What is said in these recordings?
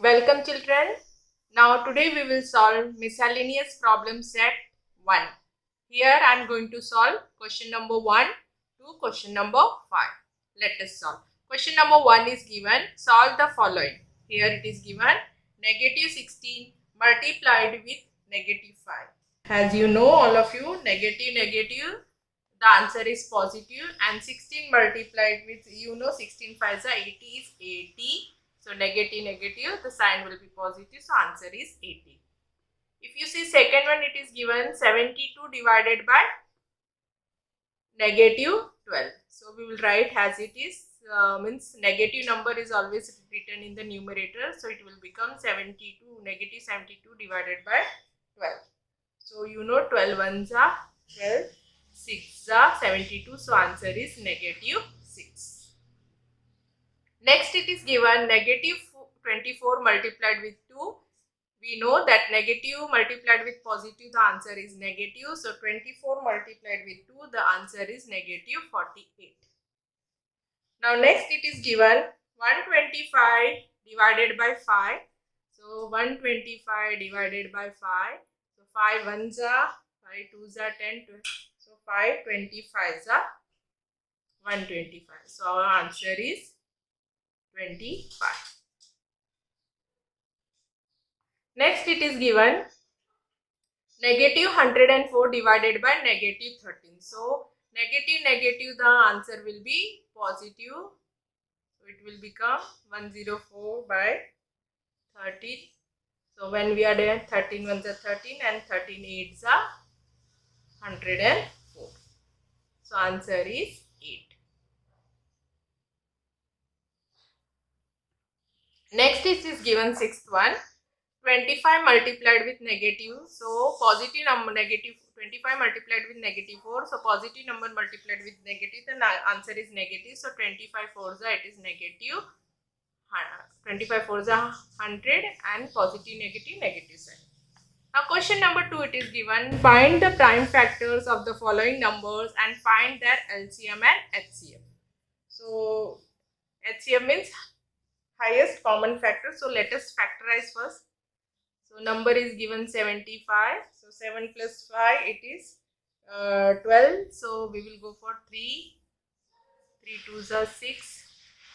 Welcome children. Now today we will solve miscellaneous problem set 1. Here I am going to solve question number 1 to question number 5. Let us solve. Question number 1 is given. Solve the following. Here it is given negative 16 multiplied with negative 5. As you know, all of you, negative, the answer is positive, and 16 multiplied with, 16 5s are 80 is 80. So negative, the sign will be positive. So answer is 80. If you see second one, it is given 72 divided by negative 12. So we will write as it is. Means negative number is always written in the numerator. So it will become negative 72 divided by 12. So 12 ones are 12, 6 are 72. So answer is negative 6. Next it is given negative 24 multiplied with 2. We know that negative multiplied with positive, the answer is negative. So 24 multiplied with 2, the answer is negative 48. Now next it is given 125 divided by 5. So 125 divided by 5. So 5 ones are 5 twos are 10. So 5 25s are 125. So our answer is 25. Next it is given negative 104 divided by negative 13. So negative, the answer will be positive. So it will become 104 by 13. So when we are there, 13 ones are 13 and 13 eights are 104. So answer is 8. Next is given sixth one. 25 multiplied with negative. So positive number negative 25 multiplied with negative 4. So positive number multiplied with negative, the answer is negative. So 25 fours are, it is negative. 25 fours are 100 and positive negative sign. Now question number 2, it is given find the prime factors of the following numbers and find their LCM and HCF. So HCF means highest common factor. So let us factorize first. So number is given 75. So 7 plus 5, it is 12. So we will go for 3. 3 twos are 6.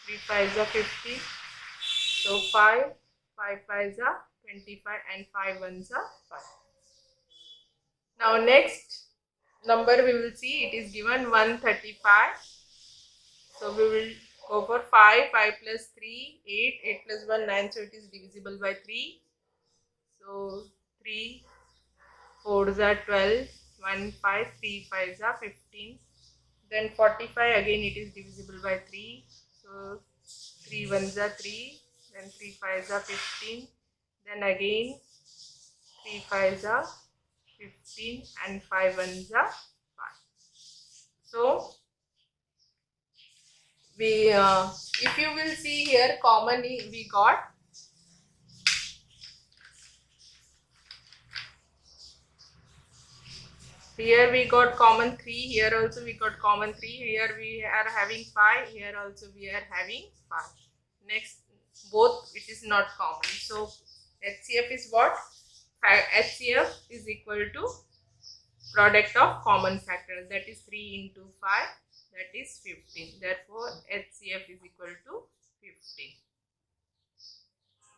3 fives are 50. So 5. 5 fives are 25 and 5 ones are 5. Now next number we will see, it is given 135. So we will go for 5. 5 plus 3, 8. 8 plus 1, 9. So it is divisible by 3. So 3 4s are 12, 1 5, 3 5s are 15. Then 45, again it is divisible by 3. So 3 1s are 3, then 3 5s are 15. Then again 3 5s are 15 and 5 1s are 5. So we if you will see here, commonly we got here we got common 3, here also we got common 3, here we are having 5, here also we are having 5. Next, both it is not common. So HCF is what? HCF is equal to product of common factors, that is 3 into 5, that is 15. Therefore HCF is equal to 15.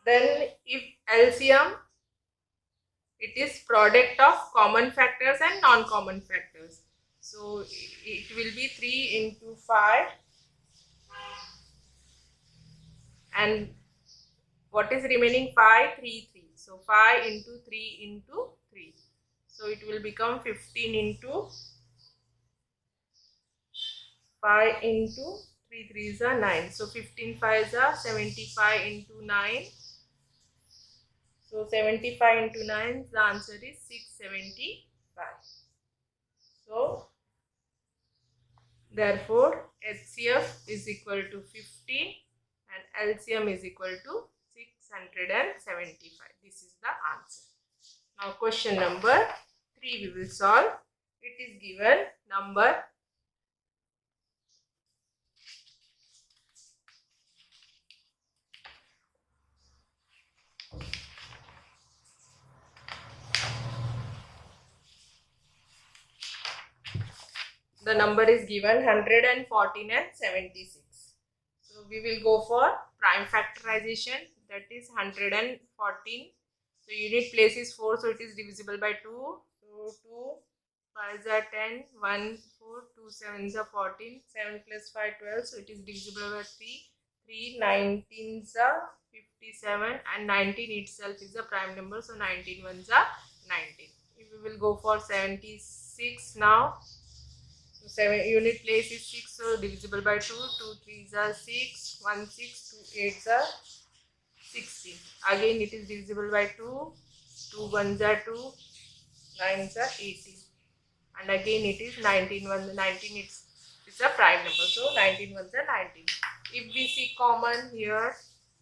Then if LCM, it is product of common factors and non-common factors. So it will be 3 into 5 and what is remaining? 5, 3, 3. So 5 into 3 into 3. So it will become 15 into 5 into 3 3s are 9. So 15 5s are 75 into 9. So 75 into 9, the answer is 675. So therefore HCF is equal to 15 and LCM is equal to 675. This is the answer. Now question number 3 we will solve. It is given number the number is given 114 and 76. So we will go for prime factorization, that is 114. So unit place is 4, so it is divisible by 2. So 2 5s are 10, 1 4, 2 7s are 14, 7 plus 5 12, so it is divisible by 3. 3 19s are 57 and 19 itself is a prime number, so 19 ones are 19. If we will go for 76 now, so 7 unit place is 6, so divisible by 2. 2 3s are 6, 1 6, 2 8s are 16. Again it is divisible by 2. 2 1s are 2, 9s are 18. And again it is 19 1, 19 it's a prime number, so 19 ones are 19. If we see common here,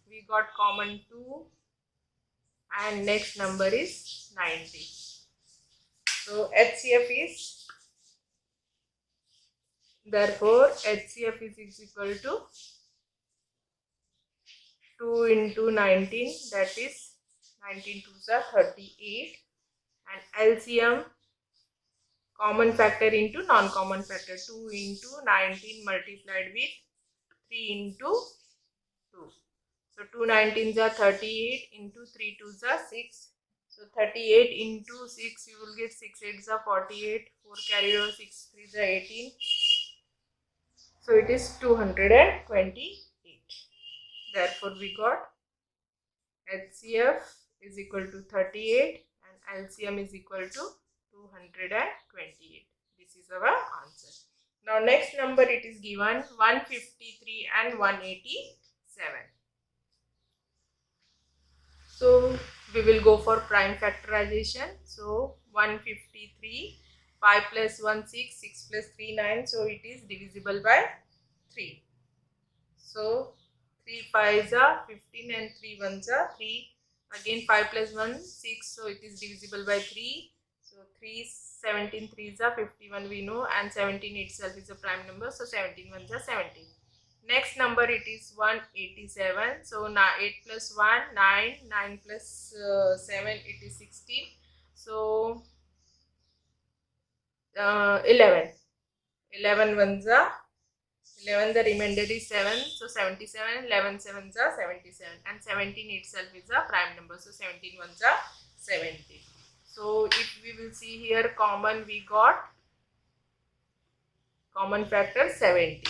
we got common 2 and next number is 90. So HCF is, therefore HCF is equal to 2 into 19, that is 19 2s are 38, and LCM common factor into non-common factor, 2 into 19 multiplied with 3 into 2. So 2 19s are 38 into 3 2s are 6. So 38 into 6, you will get 6 8s are 48, 4 carry over 6 3s are 18. So it is 228. Therefore we got HCF is equal to 38 and LCM is equal to 228. This is our answer. Now next number it is given 153 and 187. So we will go for prime factorization. So 153, 5 plus 1 6, 6 plus 3 9, so it is divisible by 3. So 3 5s are 15 and 3 1s are 3. Again 5 plus 1 6, so it is divisible by 3. So 3 17 3s are 51 we know, and 17 itself is a prime number, so 17 ones are 17. Next number it is 187. So now 8 plus 1 9, 9 plus 7 it is 16. So 11 ones are 11, the remainder is 7, so 77, 11 sevens are 77, and 17 itself is a prime number, so 17 ones are 70. So if we will see here common, we got common factor 70.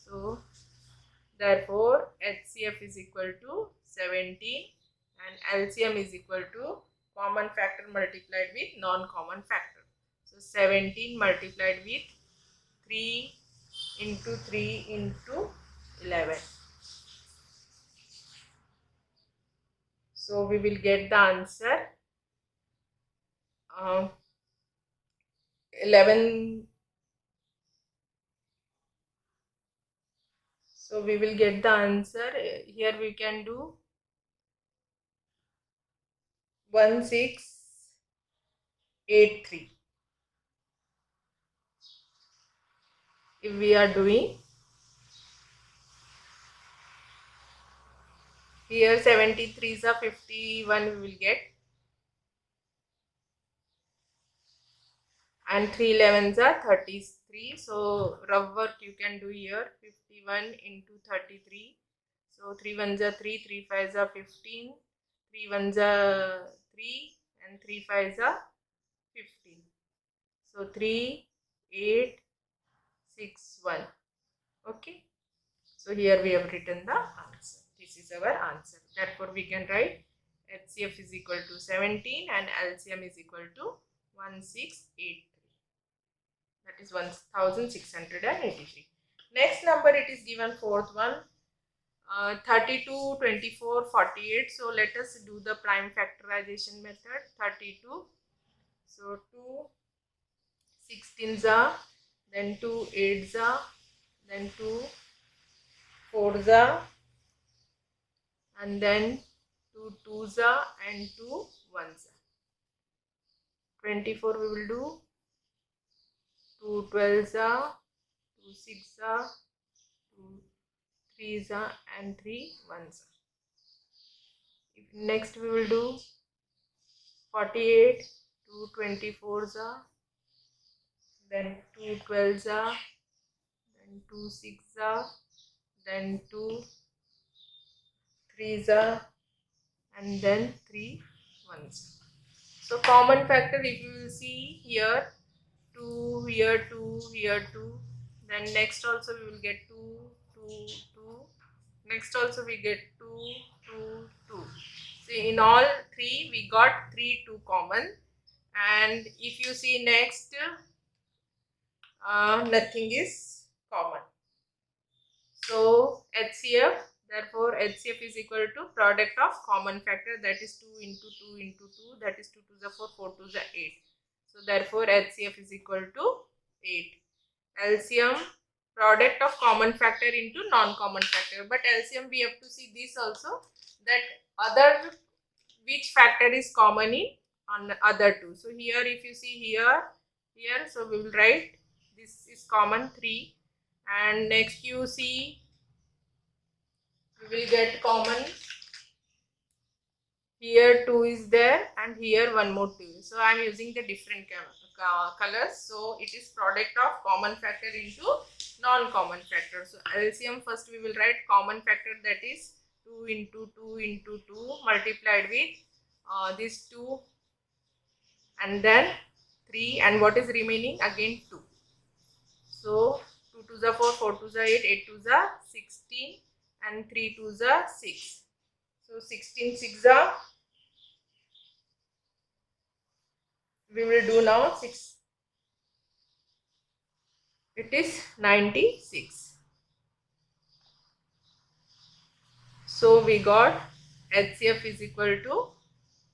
So therefore HCF is equal to 17 and LCM is equal to common factor multiplied with non-common factor. So 17 multiplied with 3 into 3 into 11. So we will get the answer 11. So we will get the answer. Here we can do 1683. If we are doing here 73s are 51 we will get, and 3 11s are 33. So rough work you can do here, 51 into 33. So 3 1s are 3, 3 5s are 15, 3 1s are 3 and 3 5s are 15. So 3 8 6 1. Okay. So here we have written the answer. This is our answer. Therefore we can write HCF is equal to 17 and LCM is equal to 1683. That is 1683. Next number it is given, fourth one, 32, 24, 48. So let us do the prime factorization method. 32. So 2 16s are, then 2 8s are, then 2 4s are, and then 2 2s are and 2 1s are. 24 we will do 2 12s are, 2 6s are, 2 3s are, and 3 1s are. Next we will do 48, 2 24s are, then 2 12s are, then 2 6s are, then 2 3s are, and then 3 1s. So common factor, if you will see here, 2 here, 2 here, 2, then next also we will get 2 2 2, next also we get 2 2 2. So in all three we got 3 2 common, and if you see next, nothing is common. So HCF, therefore HCF is equal to product of common factor, that is 2 into 2 into 2, that is 2 to the 4, 4 to the 8. So therefore HCF is equal to 8. LCM, product of common factor into non-common factor. But LCM we have to see this also, that other which factor is common in on other two. So here if you see here, so we will write this is common 3, and next you see we will get common here 2 is there, and here one more 2. So I am using the different colors. So it is product of common factor into non-common factor. So LCM, first we will write common factor, that is 2 into 2 into 2 multiplied with this 2, and then 3, and what is remaining again 2. So 2 to the 4, 4 to the 8, 8 to the 16, and 3 to the 6. So 16 6 are, we will do now 6, it is 96. So we got HCF is equal to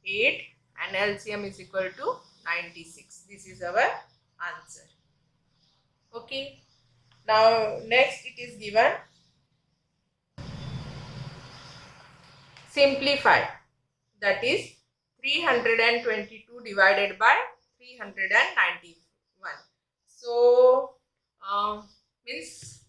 8 and LCM is equal to 96. This is our answer. Okay. Now next it is given simplify, that is 322 divided by 391. So means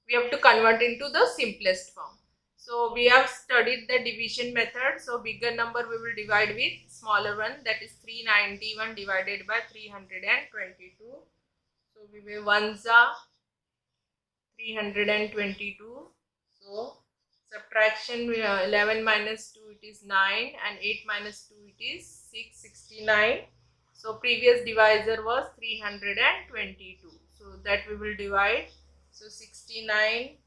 we have to convert into the simplest form. So we have studied the division method. So bigger number we will divide with smaller one, that is 391 divided by 322. So we will 1s are 322. So subtraction, 11 minus 2 it is 9, and 8 minus 2 it is 669. So previous divisor was 322. So that we will divide. So 69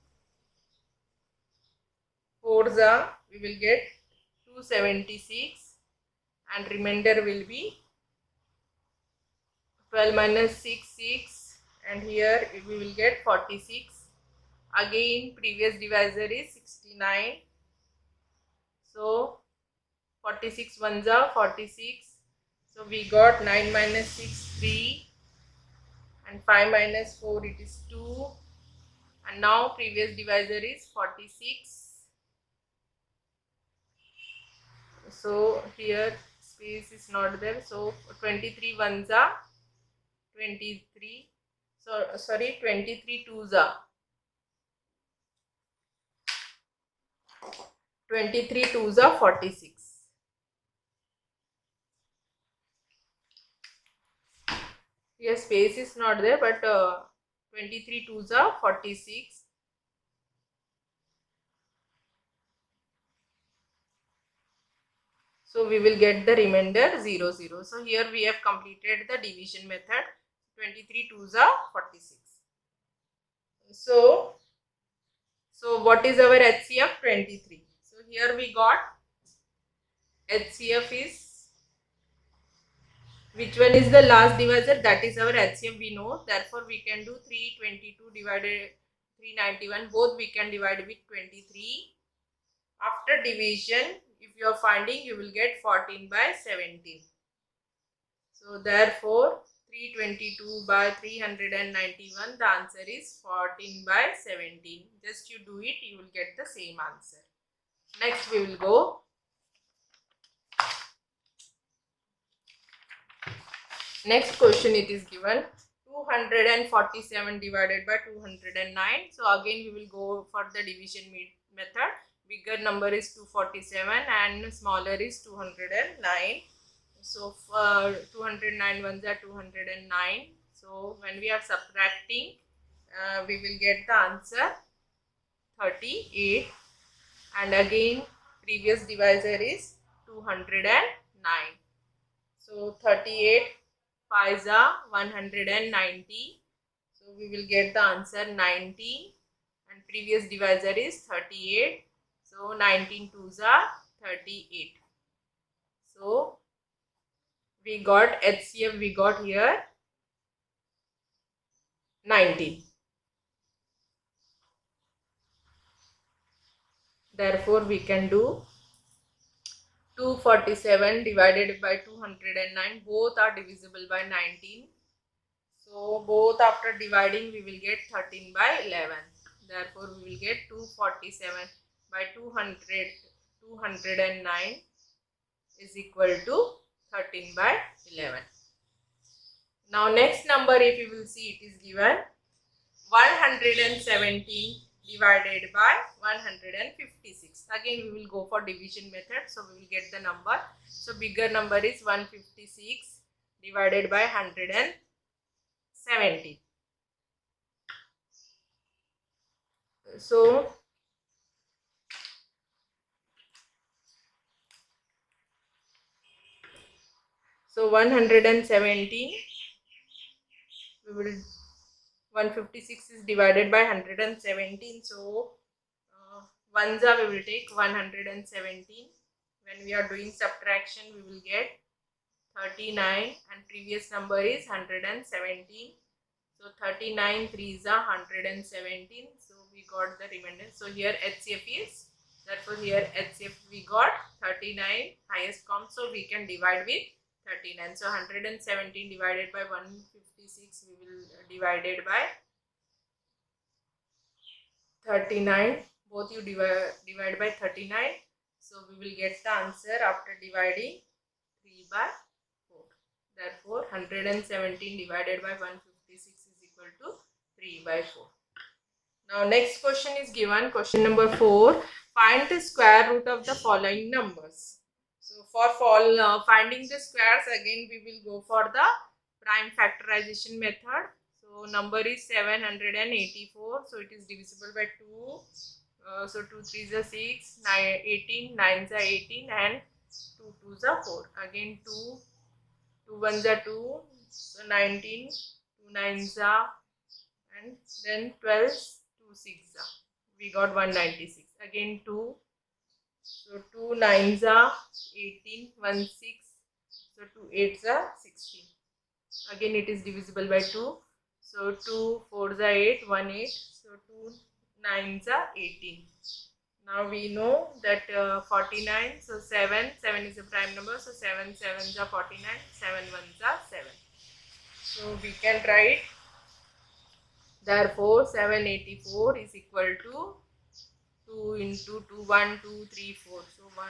4s are, we will get 276, and remainder will be 12 minus 6 6, and here we will get 46. Again previous divisor is 69. So 46 1s are 46. So we got 9 minus 6 3, and 5 minus 4 it is 2, and now previous divisor is 46. So here space is not there. So 23 1s are 23. So sorry, 23 2s are 23 2s are 46. Here space is not there, but 23 2s are 46. So we will get the remainder 0 0. So here we have completed the division method. 23 2s are 46. So what is our HCF? 23. So here we got HCF is, which one is the last divisor? That is our HCF, we know. Therefore we can do 322 divided 391. Both we can divide with 23. After division, if you are finding, you will get 14 by 17. So therefore 322 by 391, the answer is 14 by 17. Just you do it, you will get the same answer. Next we will go. Next question, it is given 247 divided by 209. So again we will go for the division method. Bigger number is 247 and smaller is 209. So 209 ones are 209. So So when we are subtracting, we will get the answer 38, and again previous divisor is 209. So 38 5s are 190. So we will get the answer 19, and previous divisor is 38. So 19 2s are 38. So we got HCF, we got here 19. Therefore we can do 247 divided by 209. Both are divisible by 19. So both after dividing we will get 13 by 11. Therefore we will get 247 by 209 is equal to 13 by 11. Now next number, if you will see, it is given 117 divided by 156. Again we will go for division method, so we will get the number. So bigger number is 156 divided by 117. So 117, we will 156 is divided by 117. So ones we will take 117. When we are doing subtraction, we will get 39, and previous number is 117. So 39 3s are 117. So we got the remainder. So here HCF is, therefore here HCF we got 39, highest count. So we can divide with 39. So 117 divided by 156, we will divide it by 39. Both you divide by 39. So we will get the answer after dividing 3 by 4. Therefore 117 divided by 156 is equal to 3 by 4. Now next question is given, question number 4. Find the square root of the following numbers. So for finding the squares, again we will go for the prime factorization method. So number is 784. So it is divisible by 2. So 2 3s are 6, 18, 9s are 18, and 2 2s are 4. Again 2 1s are 2, so 19, 2 9s are, and then 12, 2 6s are. We got 196. Again 2, so 2 9s are 18, 1 6, so 2 8s are 16. Again it is divisible by 2. So 2 4s are 8, 1 8, so 2 9s are 18. Now we know that 49, so 7 is a prime number, so 7 7s are 49, 7 1s are 7. So we can write, therefore 784 is equal to 2 into 2, 1 2 3 4. So 1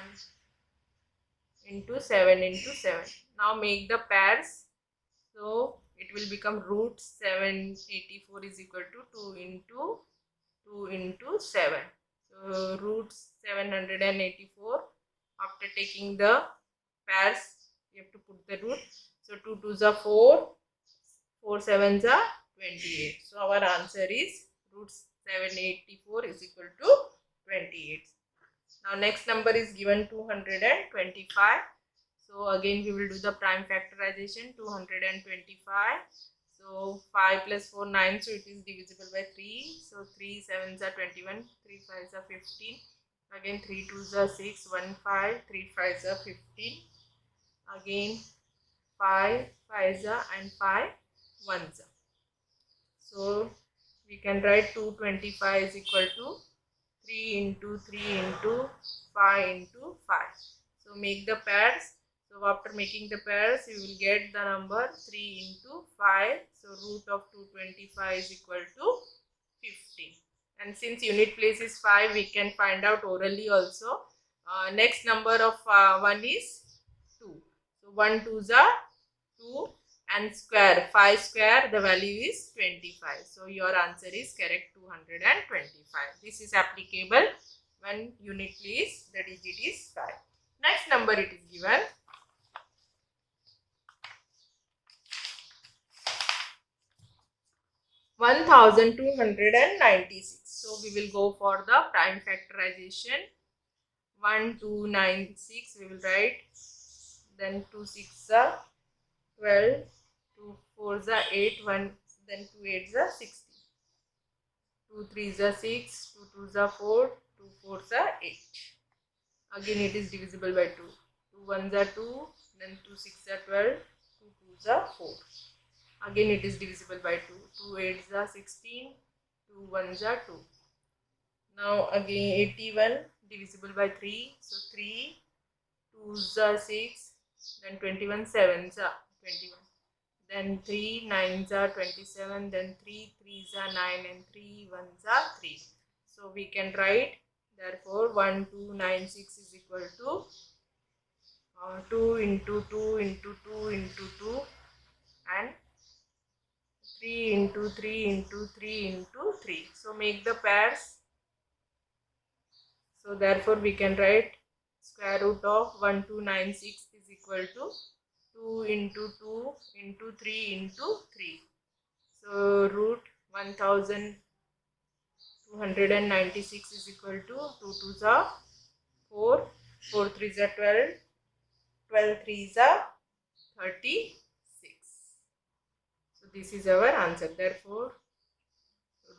into 7 into 7. Now make the pairs. So it will become root 784 is equal to 2 into 7. So root 784. After taking the pairs, you have to put the root. So 2 2s are 4, 4 7s are 28. So our answer is root 784 is equal to 28. Now next number is given 225. So again we will do the prime factorization. 225. So 5 plus 4 9. So it is divisible by 3. So 3 7s are 21. 3 5s are 15. Again 3 2s are 6. 1 5. 3 5s are 15. Again 5 5s are, and 5 1s are. So we can write 225 is equal to 3 into 3 into 5 into 5. So make the pairs. So after making the pairs, you will get the number 3 into 5. So root of 225 is equal to 50. And since unit place is 5, we can find out orally also. Next number of 1 is 2. So 1 2s are 2, and square 5 square, the value is 25. So your answer is correct, 225. This is applicable when unit place the digit is 5. Next number it is given. 1296. So we will go for the prime factorization. 1296 we will write, then 2 6 are 12, 2 4 are 8, 1 then 2 8 are 16, 2 3 are 6, 2 2 are 4, 2 4 are 8. Again it is divisible by 2. 2 1s are 2, then 2 6 are 12, 2 2s are 4. Again it is divisible by 2. 2 8s are 16, 2 1s are 2. Now again 81 divisible by 3. So 3 2s are 6, then 21 7s are 21. Then 3 9s are 27, then 3 3s are 9, and 3 1s are 3. So we can write, therefore 1296 is equal to 2 into 2 into 2 into 2 and 3 into 3 into 3 into 3. So make the pairs. So therefore we can write square root of 1296 is equal to 2 into 2 into 3 into 3. So root 1296 is equal to 2 2s are 4, 4 3s are 12, 12 3s are 36. So this is our answer. Therefore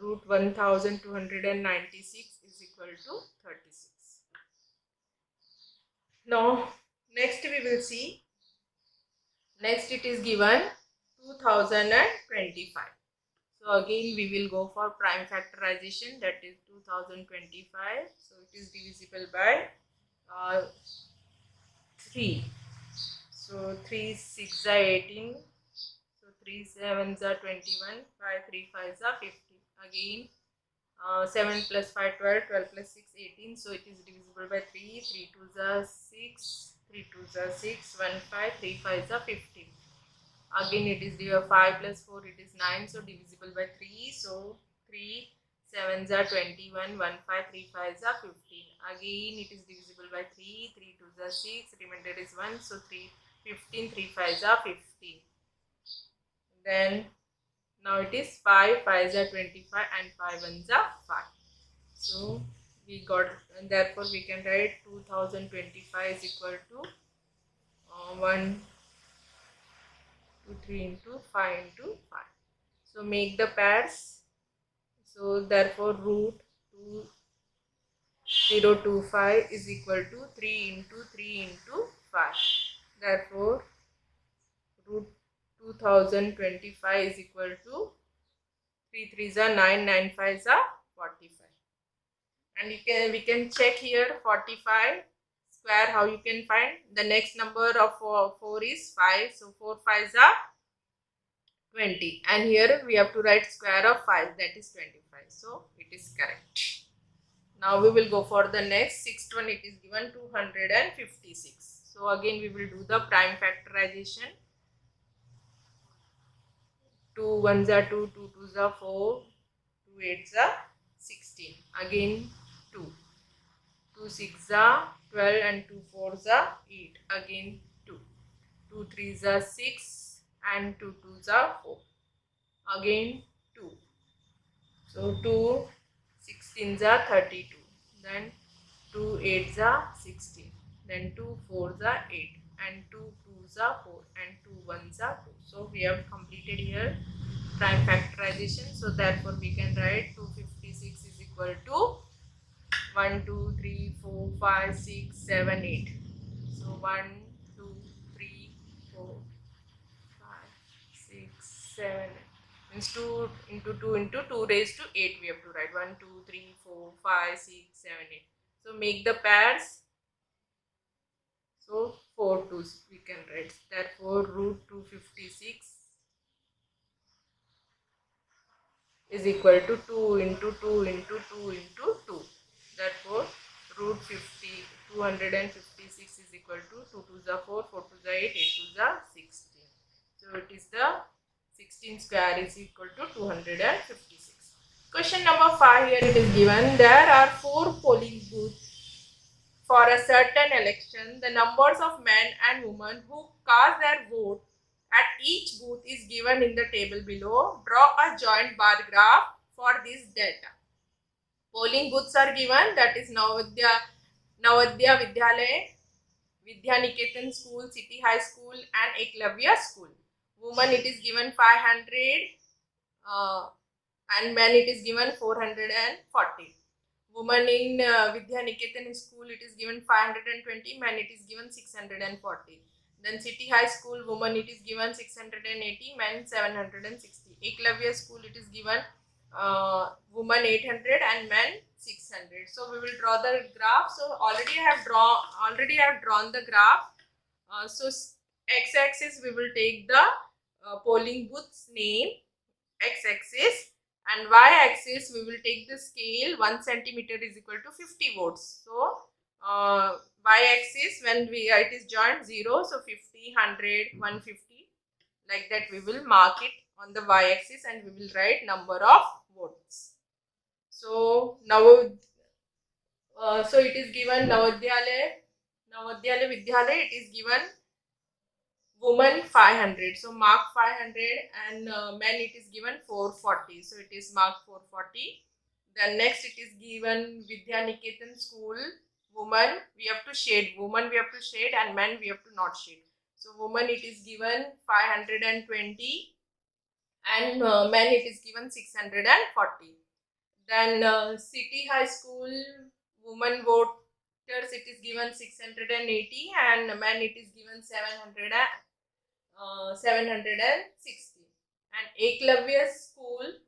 root 1296 is equal to 36. Now next we will see. Next it is given 2025. So again we will go for prime factorization, that is 2025. So it is divisible by 3. So 3 6 are 18. So 3 7s are 21. 5 3 5s are 50. Again 7 plus 5 12, 12 plus 6 18. So it is divisible by 3. 3 2s are 6. 3 2s are 6. 1 5 3 5s are 15. Again it is 5 plus 4 it is 9, so divisible by 3. So 3 7s are 21, 1 5 3 5s are 15. Again it is divisible by 3. 3 2s are 6, remainder is 1, so 3 15 3 5s are 15. Then now it is 5 5s are 25 and 5 1s are 5. So we got, and therefore we can write 2025 is equal to 1 2 3 into 5 into 5. So make the pairs. So therefore root 2025 is equal to 3 into 3 into 5. Therefore root 2025 is equal to 3 3s are 9, 9 5s are 45. And we can check here 45 square, how you can find. The next number of 4 is 5, so 4 5s are 20, and here we have to write square of 5, that is 25. So it is correct. Now we will go for the next sixth one. It is given 256. So again we will do the prime factorization. 2 1s are 2, 2 2s are 4, 2 8s are 16. Again 2 6 are 12 and 2 4s are 8. Again 2 3s are 6 and 2 2s are 4. Again 2. So 2 16s are 32. Then 2 8s are 16. Then 2 4s are 8. And 2 2s are 4. And 2 1s are 2. So we have completed here prime factorization. So therefore we can write 256 is equal to 1 2 3 4 5 6 7 8. So 1 2 3 4 5 6 7 8. Means 2 into 2 into 2 raised to 8 we have to write. 1 2 3 4 5 6 7 8. So make the pairs. So 4 2s we can write. Therefore root 256 is equal to 2 into 2 into 2 into 2. Therefore root 256 is equal to 2 2s are 4, 4 2s are 8, 8 2s are 16. So it is the 16 square is equal to 256. Question number 5, here it is given. There are 4 polling booths for a certain election. The numbers of men and women who cast their vote at each booth is given in the table below. Draw a joint bar graph for this data. Polling booths are given, that is Navodaya Vidyalaya, Vidya Niketan School, City High School and Eklavya School. Women it is given 500 and men it is given 440. Women in Vidya Niketan School it is given 520, men it is given 640. Then City High School women it is given 680, men 760. Eklavya School it is given women 800 and men 600. So we will draw the graph. So already I have drawn the graph. So x-axis we will take the polling booth's name, x-axis, and y-axis we will take the scale 1 centimeter is equal to 50 votes. So y-axis when it is joined 0, so 50, 100, 150, like that we will mark it on the y-axis and we will write number of votes. So now so it is given Navodaya Vidyalaya it is given woman 500, so mark 500, and men it is given 440, so it is marked 440. Then next it is given Vidya Niketan School woman, we have to shade, woman we have to shade and men we have to not shade. So woman it is given 520 and men it is given 640. Then City High School woman voters it is given 680 and men it is given 760. And Eklavya School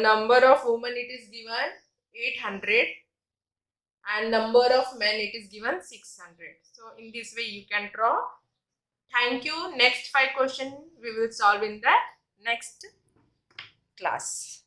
number of women it is given 800 and number of men it is given 600. So in this way you can draw. Thank you. Next 5 questions we will solve in the next class.